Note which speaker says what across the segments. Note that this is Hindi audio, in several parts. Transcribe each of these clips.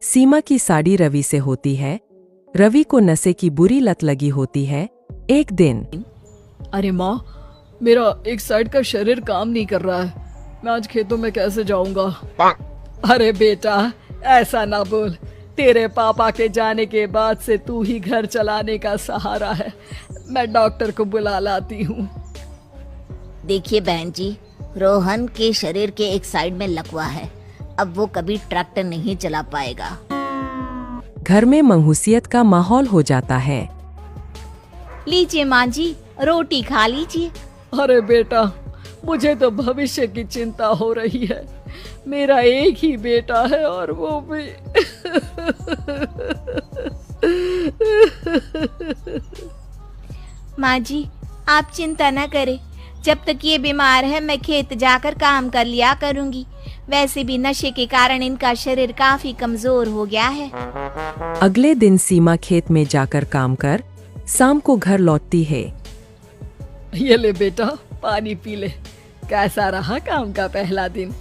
Speaker 1: सीमा की साड़ी रवि से होती है। रवि को नशे की बुरी लत लगी होती है। एक दिन
Speaker 2: अरे माँ, मेरा एक साइड का शरीर काम नहीं कर रहा है। मैं आज खेतों में कैसे जाऊंगा? अरे बेटा, ऐसा ना बोल। तेरे पापा के जाने के बाद से तू ही घर चलाने का सहारा है। मैं डॉक्टर को बुला लाती हूँ।
Speaker 3: देखिए बहन जी, रोहन के शरीर के एक साइड में लकवा है। अब वो कभी ट्रैक्टर नहीं चला पाएगा।
Speaker 1: घर में मंहूसियत का माहौल हो जाता है।
Speaker 3: लीजिए माँ जी, रोटी खा लीजिए।
Speaker 2: अरे बेटा, मुझे तो भविष्य की चिंता हो रही है। मेरा एक ही बेटा है और वो भी
Speaker 3: माँ जी, आप चिंता न करें। जब तक ये बीमार है मैं खेत जाकर काम कर लिया करूंगी। वैसे भी नशे के कारण इनका शरीर काफी कमजोर हो गया है।
Speaker 1: अगले दिन सीमा खेत में जाकर काम कर शाम को घर लौटती है।
Speaker 2: ये ले बेटा, पानी पी ले। कैसा रहा काम का पहला दिन?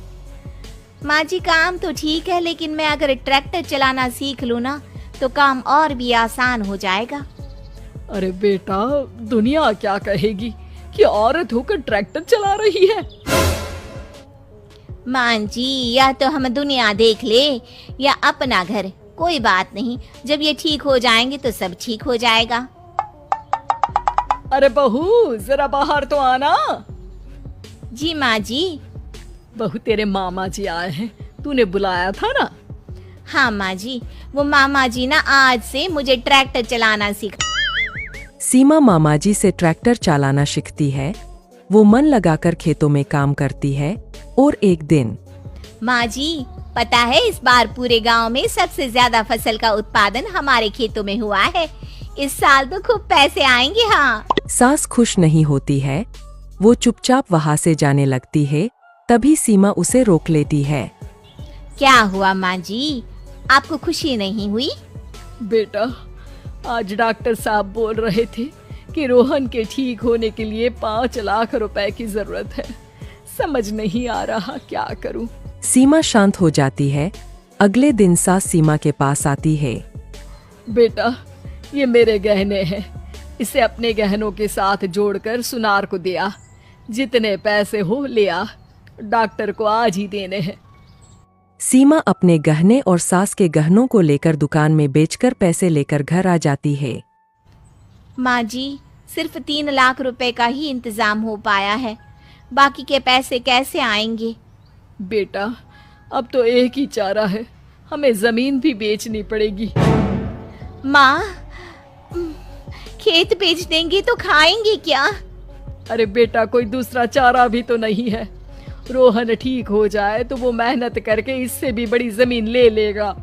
Speaker 3: माँ जी, काम तो ठीक है, लेकिन मैं अगर ट्रैक्टर चलाना सीख लूँ ना तो काम और भी आसान हो जाएगा।
Speaker 2: अरे बेटा, दुनिया क्या कहेगी कि औरत होकर ट्रैक्टर चला रही है।
Speaker 3: माँ जी, या तो हम दुनिया देख ले या अपना घर, कोई बात नहीं। जब ये ठीक हो जाएंगे तो सब ठीक हो जाएगा।
Speaker 2: अरे बहू, जरा बाहर तो आना।
Speaker 3: जी माँ जी।
Speaker 2: बहू, तेरे मामा जी आए हैं, तूने बुलाया था ना?
Speaker 3: हाँ माँ जी, वो मामा जी ना आज से मुझे ट्रैक्टर चलाना सिखा।
Speaker 1: सीमा मामाजी से ट्रैक्टर चलाना सीखती है। वो मन लगाकर खेतों में काम करती है। और एक दिन
Speaker 3: माँ जी, पता है इस बार पूरे गांव में सबसे ज्यादा फसल का उत्पादन हमारे खेतों में हुआ है। इस साल तो खूब पैसे आएंगे। हाँ।
Speaker 1: सास खुश नहीं होती है। वो चुपचाप वहाँ से जाने लगती है। तभी सीमा उसे रोक लेती है।
Speaker 3: क्या हुआ माँ जी, आपको खुशी नहीं हुई?
Speaker 2: बेटा, आज डॉक्टर साहब बोल रहे थे कि रोहन के ठीक होने के लिए 5 लाख रुपए की जरूरत है। समझ नहीं आ रहा क्या करूं।
Speaker 1: सीमा शांत हो जाती है। अगले दिन सास सीमा के पास आती है।
Speaker 2: बेटा, ये मेरे गहने हैं। इसे अपने गहनों के साथ जोड़कर सुनार को दिया। जितने पैसे हो ले आ, डॉक्टर को आज ही देने हैं।
Speaker 1: सीमा अपने गहने और सास के गहनों को लेकर दुकान में बेचकर पैसे लेकर घर आ जाती है।
Speaker 3: माँ जी, सिर्फ 3 लाख रुपए का ही इंतजाम हो पाया है। बाकी के पैसे कैसे आएंगे?
Speaker 2: बेटा, अब तो एक ही चारा है, हमें जमीन भी बेचनी पड़ेगी।
Speaker 3: माँ, खेत बेच देंगे तो खाएंगे क्या?
Speaker 2: अरे बेटा, कोई दूसरा चारा भी तो नहीं है। रोहन ठीक हो जाए तो वो मेहनत करके इससे भी बड़ी जमीन ले लेगा।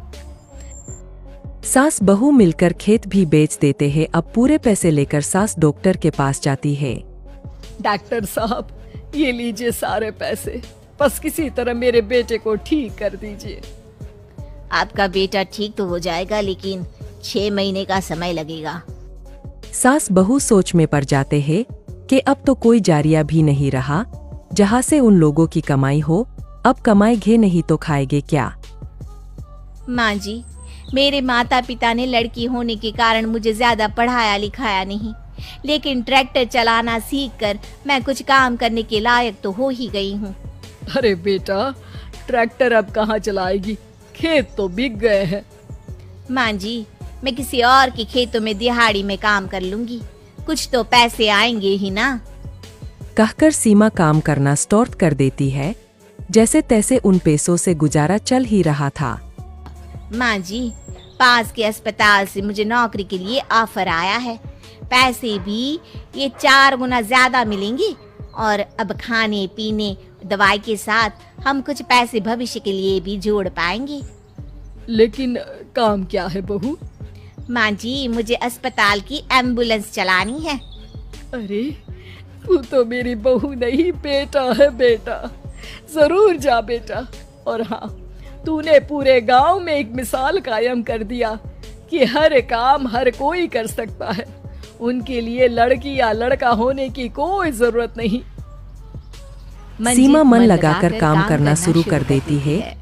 Speaker 1: सास बहू मिलकर खेत भी बेच देते हैं। अब पूरे पैसे लेकर सास डॉक्टर के पास जाती है।
Speaker 2: डॉक्टर साहब, ये लीजिए सारे पैसे। बस किसी तरह मेरे बेटे को ठीक कर दीजिए।
Speaker 3: आपका बेटा ठीक तो हो जाएगा, लेकिन 6 महीने का समय लगेगा।
Speaker 1: सास बहू सोच में पड़ जाते हैं कि अब तो कोई जारिया भी नहीं रहा जहाँ से उन लोगों की कमाई हो। अब कमाएंगे नहीं तो खाएंगे क्या?
Speaker 3: माँ जी, मेरे माता पिता ने लड़की होने के कारण मुझे ज्यादा पढ़ाया लिखाया नहीं, लेकिन ट्रैक्टर चलाना सीखकर मैं कुछ काम करने के लायक तो हो ही गई हूँ।
Speaker 2: अरे बेटा, ट्रैक्टर अब कहाँ चलाएगी? खेत तो बिक गए हैं।
Speaker 3: माँ जी, मैं किसी और के खेतों में दिहाड़ी में काम कर लूंगी। कुछ तो पैसे आएंगे ही ना।
Speaker 1: कहकर सीमा काम करना स्टार्ट कर देती है। जैसे तैसे उन पैसों से गुजारा चल ही रहा था।
Speaker 3: माँ जी, पास के अस्पताल से मुझे नौकरी के लिए ऑफर आया है। पैसे भी ये 4 गुना ज्यादा मिलेंगे और अब खाने पीने दवाई के साथ हम कुछ पैसे भविष्य के लिए भी जोड़ पाएंगे।
Speaker 2: लेकिन काम क्या है बहू?
Speaker 3: माँ जी, मुझे अस्पताल की एम्बुलेंस चलानी है।
Speaker 2: अरे, तू तो मेरी बहू नहीं, बेटा है। बेटा, जरूर जा बेटा। और हाँ, तूने पूरे गांव में एक मिसाल कायम कर दिया कि हर काम हर कोई कर सकता है। उनके लिए लड़की या लड़का होने की कोई जरूरत नहीं।
Speaker 1: सीमा मन लगाकर काम करना शुरू कर देती है।